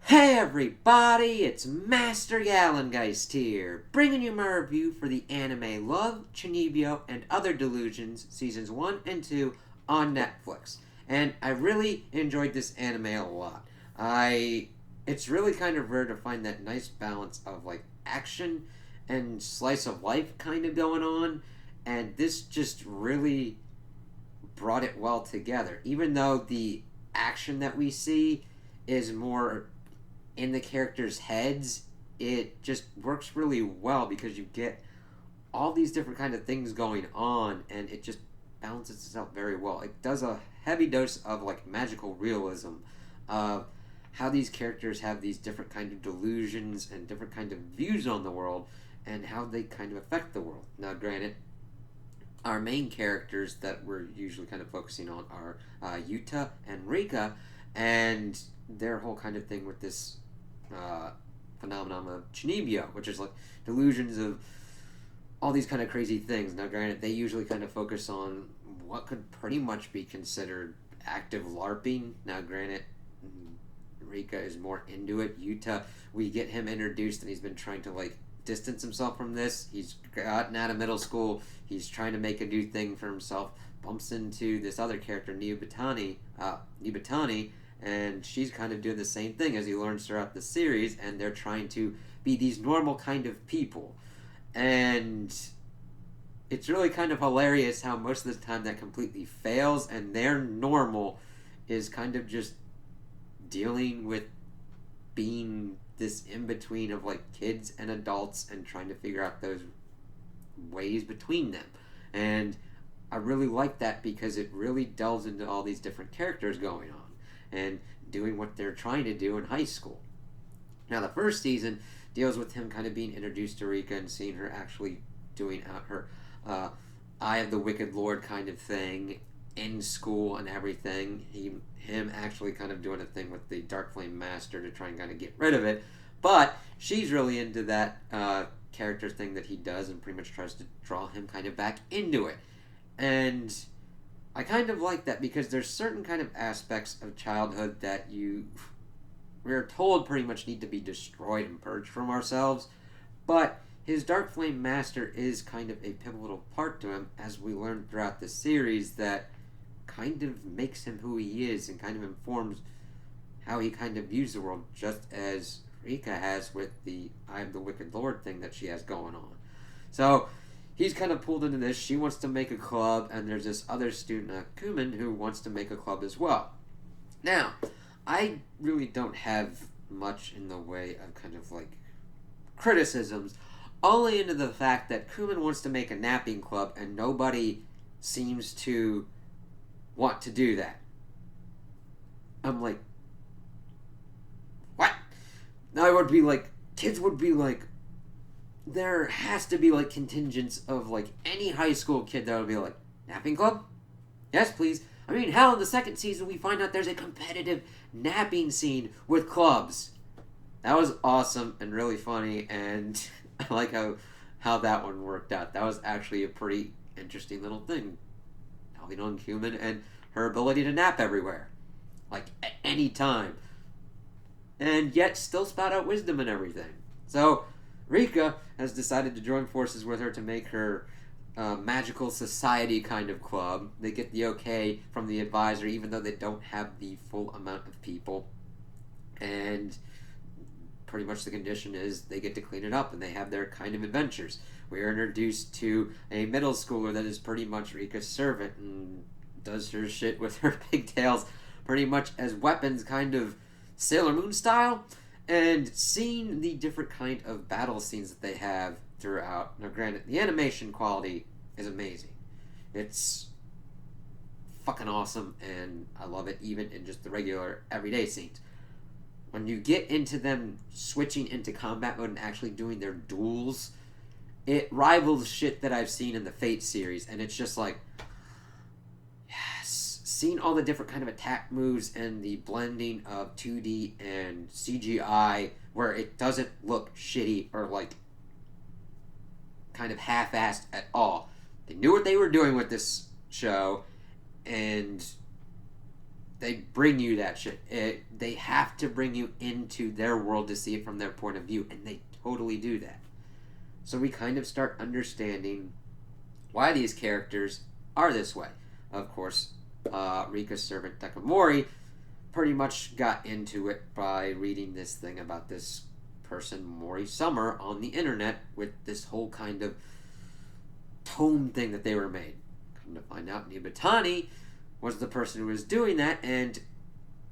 Hey everybody, it's Master Gallengeist here, bringing you my review for the anime Love, Chunibyo, and Other Delusions Seasons 1 and 2 on Netflix. And I really enjoyed this anime a lot. It's really kind of rare to find that nice balance of like action and slice of life kind of going on, and this just really brought it well together. Even though the action that we see is more in the characters' heads, it just works really well because you get all these different kind of things going on, and it just balances itself very well. It does a heavy dose of like magical realism of how these characters have these different kind of delusions and different kind of views on the world and how they kind of affect the world. Now, granted, our main characters that we're usually kind of focusing on are Yuta and Rika, and their whole kind of thing with this phenomenon of Chunibyo, which is like delusions of all these kind of crazy things. Now, granted, they usually kind of focus on what could pretty much be considered active LARPing. Now, granted, Rika is more into it. Yuta, we get him introduced, and he's been trying to like distance himself from this. He's gotten out of middle school. He's trying to make a new thing for himself. Bumps into this other character, Nibatani, and she's kind of doing the same thing as he learns throughout the series, and they're trying to be these normal kind of people. And it's really kind of hilarious how most of the time that completely fails, and their normal is kind of just dealing with being this in between of like kids and adults and trying to figure out those ways between them. And I really like that because it really delves into all these different characters going on and doing what they're trying to do in high school. Now, the first season deals with him kind of being introduced to Rika and seeing her actually doing out her Eye of the Wicked Lord kind of thing in school and everything. Him actually kind of doing a thing with the Dark Flame Master to try and kind of get rid of it. But she's really into that character thing that he does and pretty much tries to draw him kind of back into it. And I kind of like that because there's certain kind of aspects of childhood that we're told pretty much need to be destroyed and purged from ourselves. But his Dark Flame Master is kind of a pivotal part to him, as we learn throughout the series, that kind of makes him who he is and kind of informs how he kind of views the world, just as Rika has with the Eye of the Wicked Lord thing that she has going on. So he's kind of pulled into this. She wants to make a club, and there's this other student, Kumin, who wants to make a club as well. Now, I really don't have much in the way of kind of like criticisms, only into the fact that Kumin wants to make a napping club, and nobody seems to want to do that. I'm like, what? Now I would be like, kids would be like, there has to be like contingents of like any high school kid that would be like, napping club? Yes, please. I mean, hell, in the second season we find out there's a competitive napping scene with clubs. That was awesome and really funny, and I like how that one worked out. That was actually a pretty interesting little thing. Delving on Kumin and her ability to nap everywhere. Like, at any time. And yet still spout out wisdom and everything. So, Rika has decided to join forces with her to make her magical society kind of club. They get the okay from the advisor, even though they don't have the full amount of people. And pretty much the condition is they get to clean it up, and they have their kind of adventures. We are introduced to a middle schooler that is pretty much Rika's servant and does her shit with her pigtails pretty much as weapons, kind of Sailor Moon style. And seeing the different kind of battle scenes that they have throughout. Now, granted, the animation quality is amazing. It's fucking awesome, and I love it even in just the regular everyday scenes. When you get into them switching into combat mode and actually doing their duels, it rivals shit that I've seen in the Fate series, and it's just like, yes, seeing all the different kind of attack moves and the blending of 2D and CGI where it doesn't look shitty or like kind of half-assed at all. They knew what they were doing with this show, and they bring you that shit. They have to bring you into their world to see it from their point of view, and they totally do that. So we kind of start understanding why these characters are this way. Of course, Rika's servant Takamori pretty much got into it by reading this thing about this person, Mori Summer, on the internet with this whole kind of tome thing that they were made. Come to find out, Nibatani was the person who was doing that and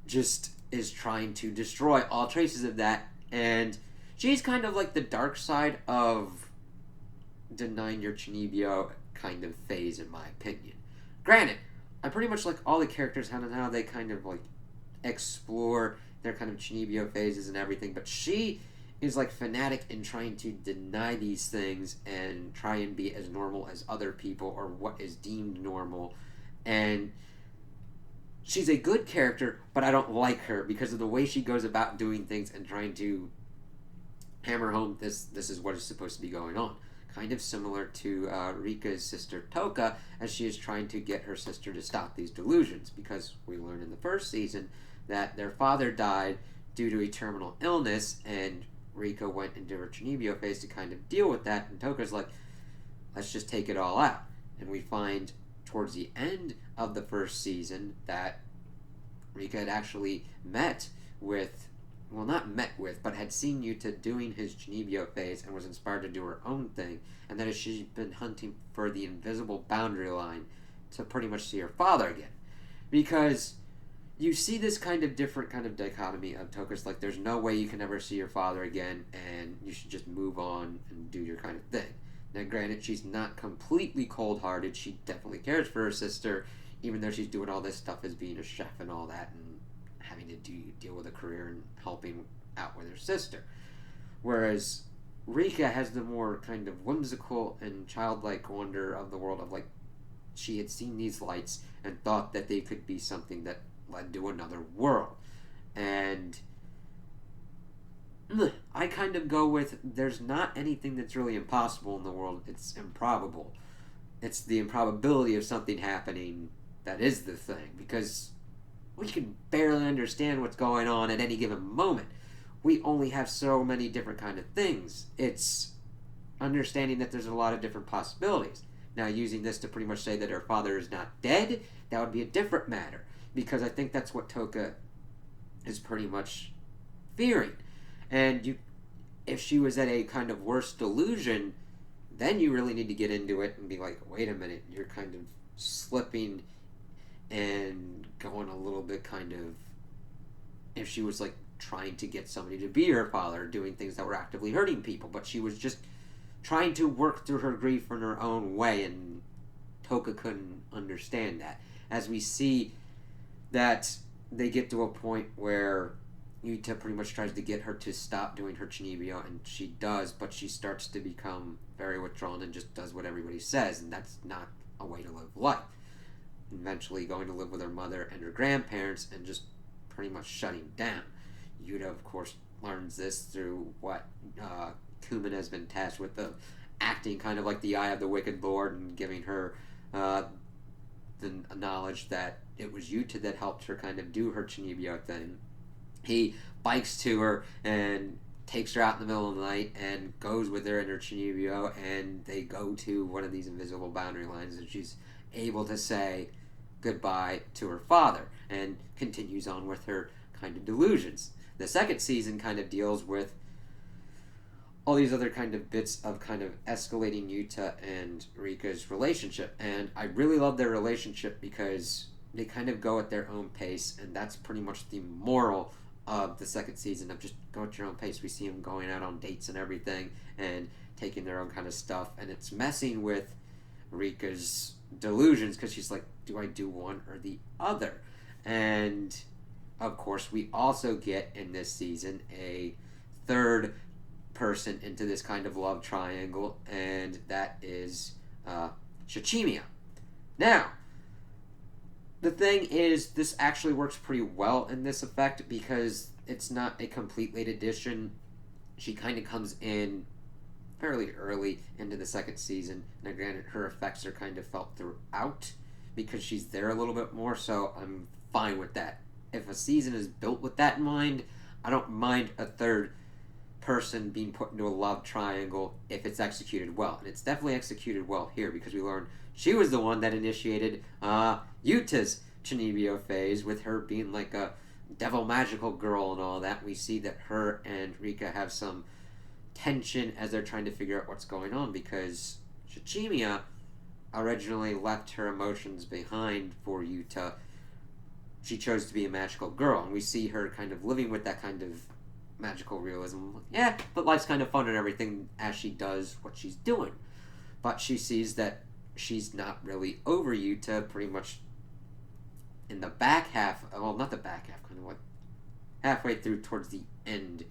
just is trying to destroy all traces of that. And she's kind of like the dark side of denying your Chunibyo kind of phase, in my opinion. Granted, I pretty much like all the characters and how they kind of like explore their kind of Chunibyo phases and everything, but she is like fanatic in trying to deny these things and try and be as normal as other people or what is deemed normal. And she's a good character, but I don't like her because of the way she goes about doing things and trying to hammer home this is what is supposed to be going on. Kind of similar to Rika's sister Toka, as she is trying to get her sister to stop these delusions, because we learned in the first season that their father died due to a terminal illness, and Rika went into her Chunibyo phase to kind of deal with that, and Toka's like, let's just take it all out. And we find towards the end of the first season that Rika had actually met with, well, not met with, but had seen Yuta doing his Chunibyo phase and was inspired to do her own thing, and that is she's been hunting for the invisible boundary line to pretty much see her father again. Because you see this kind of different kind of dichotomy of Toka's like, there's no way you can ever see your father again, and you should just move on and do your kind of thing. Now, granted, she's not completely cold-hearted. She definitely cares for her sister, even though she's doing all this stuff as being a chef and all that, and having to deal with a career and helping out with her sister. Whereas Rika has the more kind of whimsical and childlike wonder of the world of like, she had seen these lights and thought that they could be something that led to another world. And I kind of go with, there's not anything that's really impossible in the world. It's improbable. It's the improbability of something happening that is the thing, because we can barely understand what's going on at any given moment. We only have so many different kind of things. It's understanding that there's a lot of different possibilities. Now, using this to pretty much say that her father is not dead, that would be a different matter, because I think that's what Toka is pretty much fearing. And if she was at a kind of worse delusion, then you really need to get into it and be like, wait a minute, you're kind of slipping and going a little bit kind of, if she was like trying to get somebody to be her father, doing things that were actively hurting people, but she was just trying to work through her grief in her own way, and Toka couldn't understand that. As we see that they get to a point where Yuta pretty much tries to get her to stop doing her Chunibyo, and she does, but she starts to become very withdrawn and just does what everybody says, and that's not a way to live life. Eventually going to live with her mother and her grandparents and just pretty much shutting down. Yuta, of course, learns this through what Kumin has been tasked with, the acting kind of like the eye of the wicked lord and giving her the knowledge that it was Yuta that helped her kind of do her Chunibyo thing. He bikes to her and takes her out in the middle of the night and goes with her in her Chunibyo, and they go to one of these invisible boundary lines, and she's able to say goodbye to her father and continues on with her kind of delusions. The second season kind of deals with all these other kind of bits of kind of escalating Yuta and Rika's relationship, and I really love their relationship because they kind of go at their own pace, and that's pretty much the moral of the second season, of just go at your own pace. We see them going out on dates and everything and taking their own kind of stuff, and it's messing with Rika's delusions because she's like, do I do one or the other? And of course we also get in this season a third person into this kind of love triangle, and that is Shichimiya. Now, the thing is, this actually works pretty well in this effect because it's not a complete late addition. She kind of comes in fairly early into the second season. Now, granted, her effects are kind of felt throughout because she's there a little bit more, so I'm fine with that. If a season is built with that in mind, I don't mind a third person being put into a love triangle if it's executed well. And it's definitely executed well here because we learned she was the one that initiated Yuta's Chunibyo phase with her being like a devil magical girl and all that. We see that her and Rika have some tension as they're trying to figure out what's going on because Shichimiya originally left her emotions behind for Yuta. She chose to be a magical girl, and we see her kind of living with that kind of magical realism. Yeah, but life's kind of fun and everything as she does what she's doing. But she sees that she's not really over Yuta pretty much in the back half, well, not the back half, kind of like halfway through towards the end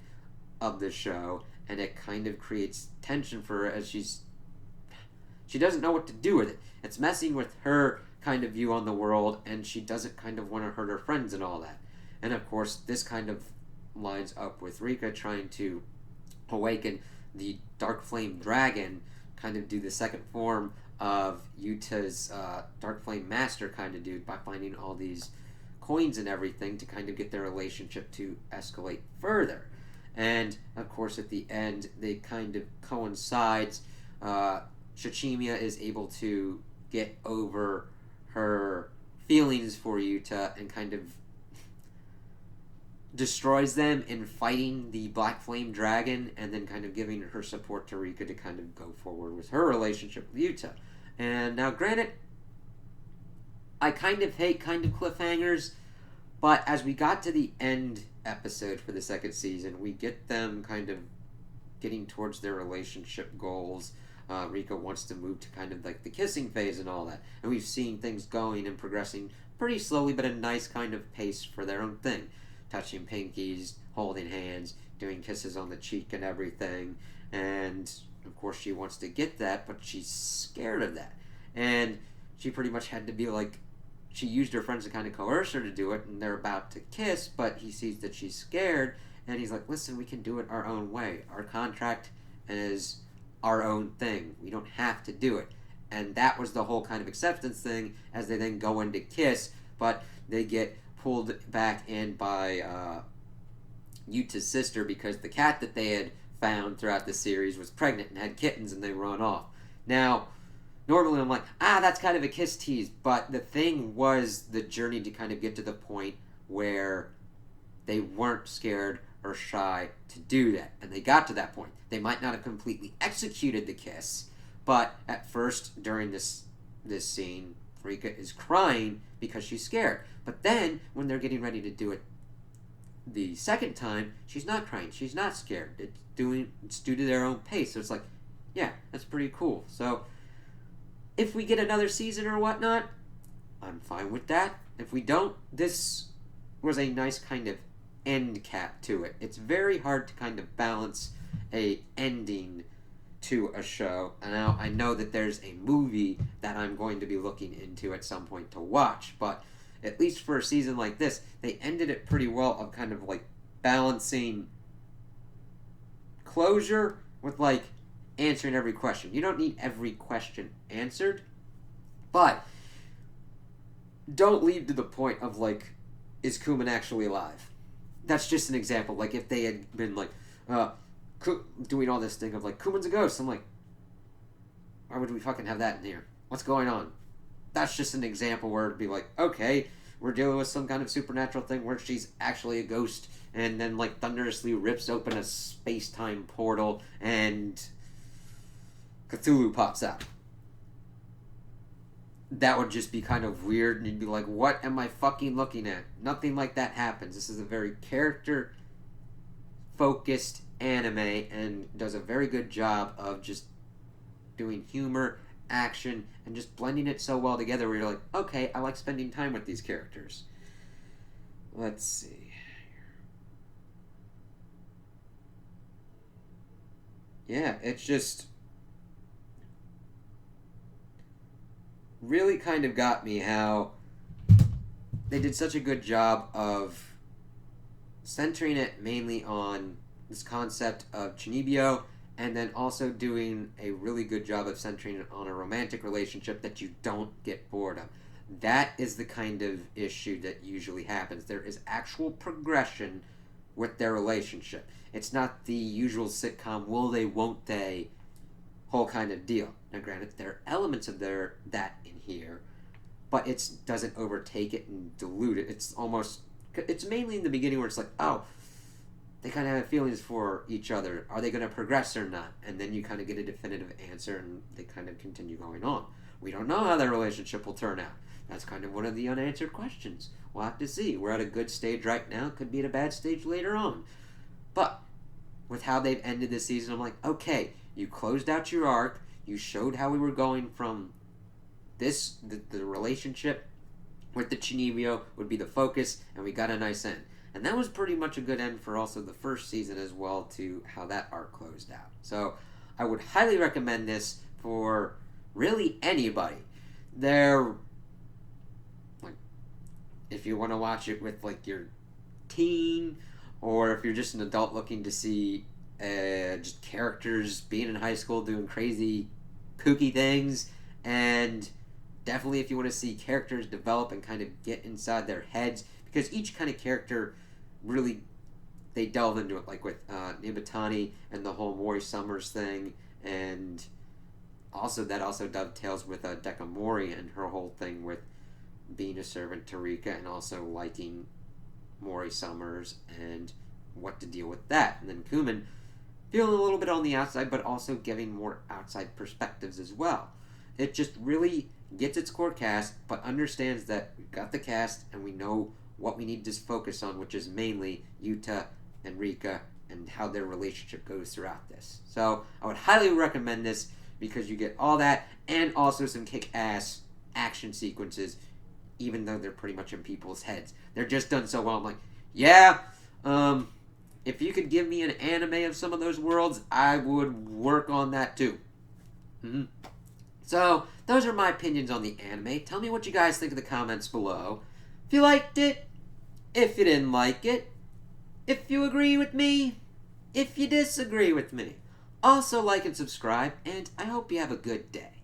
of the show, and it kind of creates tension for her as she doesn't know what to do with it. It's messing with her kind of view on the world, and she doesn't kind of want to hurt her friends and all that. And of course, this kind of lines up with Rika trying to awaken the Dark Flame Dragon, kind of do the second form of Yuta's Dark Flame Master kind of dude by finding all these coins and everything to kind of get their relationship to escalate further. And of course, at the end, they kind of coincides. Shichimiya is able to get over her feelings for Yuta and kind of destroys them in fighting the Black Flame Dragon, and then kind of giving her support to Rika to kind of go forward with her relationship with Yuta. And now, granted, I kind of hate kind of cliffhangers, but as we got to the end episode for the second season, we get them kind of getting towards their relationship goals. Rika wants to move to kind of like the kissing phase and all that. And we've seen things going and progressing pretty slowly, but a nice kind of pace for their own thing. Touching pinkies, holding hands, doing kisses on the cheek and everything. And of course she wants to get that, but she's scared of that. And she pretty much had to be like, she used her friends to kind of coerce her to do it, and they're about to kiss, but he sees that she's scared, and he's like, listen, we can do it our own way. Our contract is our own thing. We don't have to do it. And that was the whole kind of acceptance thing as they then go in to kiss, but they get pulled back in by Yuta's sister because the cat that they had found throughout the series was pregnant and had kittens, and they run off. Now, normally I'm like, that's kind of a kiss tease, but the thing was the journey to kind of get to the point where they weren't scared or shy to do that, and they got to that point. They might not have completely executed the kiss, but at first during this scene, Rika is crying because she's scared. But then when they're getting ready to do it the second time, she's not crying, she's not scared. It's due to their own pace. So it's like, yeah, that's pretty cool. So if we get another season or whatnot, I'm fine with that. If we don't, this was a nice kind of end cap to it. It's very hard to kind of balance a ending to a show. And now I know that there's a movie that I'm going to be looking into at some point to watch, but at least for a season like this, they ended it pretty well of kind of like balancing closure with like answering every question. You don't need every question answered, but don't lead to the point of like, is Kuman actually alive? That's just an example. Like if they had been like doing all this thing of like, Kuman's a ghost, I'm like, why would we fucking have that in here? What's going on? That's just an example where it'd be like, okay, we're dealing with some kind of supernatural thing where she's actually a ghost, and then like thunderously rips open a space-time portal and Cthulhu pops out. That would just be kind of weird, and you'd be like, what am I fucking looking at? Nothing like that happens. This is a very character-focused anime and does a very good job of just doing humor, action, and just blending it so well together where you're like, okay, I like spending time with these characters. Let's see. Yeah, it's just really kind of got me how they did such a good job of centering it mainly on this concept of Chunibyo, and then also doing a really good job of centering it on a romantic relationship that you don't get bored of. That is the kind of issue that usually happens. There is actual progression with their relationship. It's not the usual sitcom will they, won't they whole kind of deal. Now, granted, there are elements of that in here, but it doesn't overtake it and dilute it. It's mainly in the beginning where it's like, oh, they kind of have feelings for each other. Are they going to progress or not? And then you kind of get a definitive answer, and they kind of continue going on. We don't know how their relationship will turn out. That's kind of one of the unanswered questions. We'll have to see. We're at a good stage right now. Could be at a bad stage later on. But with how they've ended this season, I'm like, okay, you closed out your arc. You showed how we were going from this, the relationship with the Chunibyo would be the focus, and we got a nice end. And that was pretty much a good end for also the first season as well, to how that arc closed out. So I would highly recommend this for really anybody. If you want to watch it with like your teen, or if you're just an adult looking to see just characters being in high school doing crazy, kooky things, and definitely if you want to see characters develop and kind of get inside their heads, because each kind of character really, they delve into it, like with Nibatani and the whole Mori Summers thing, and that also dovetails with Dekamori and her whole thing with being a servant to Rika, and also liking Mori Summers and what to deal with that. And then Kumin feeling a little bit on the outside, but also giving more outside perspectives as well. It just really gets its core cast, but understands that we've got the cast and we know what we need to focus on, which is mainly Yuta and Rika and how their relationship goes throughout this. So I would highly recommend this, because you get all that and also some kick-ass action sequences, even though they're pretty much in people's heads. They're just done so well. I'm like, yeah, if you could give me an anime of some of those worlds, I would work on that too. Mm-hmm. So, those are my opinions on the anime. Tell me what you guys think in the comments below. If you liked it, if you didn't like it, if you agree with me, if you disagree with me. Also like and subscribe, and I hope you have a good day.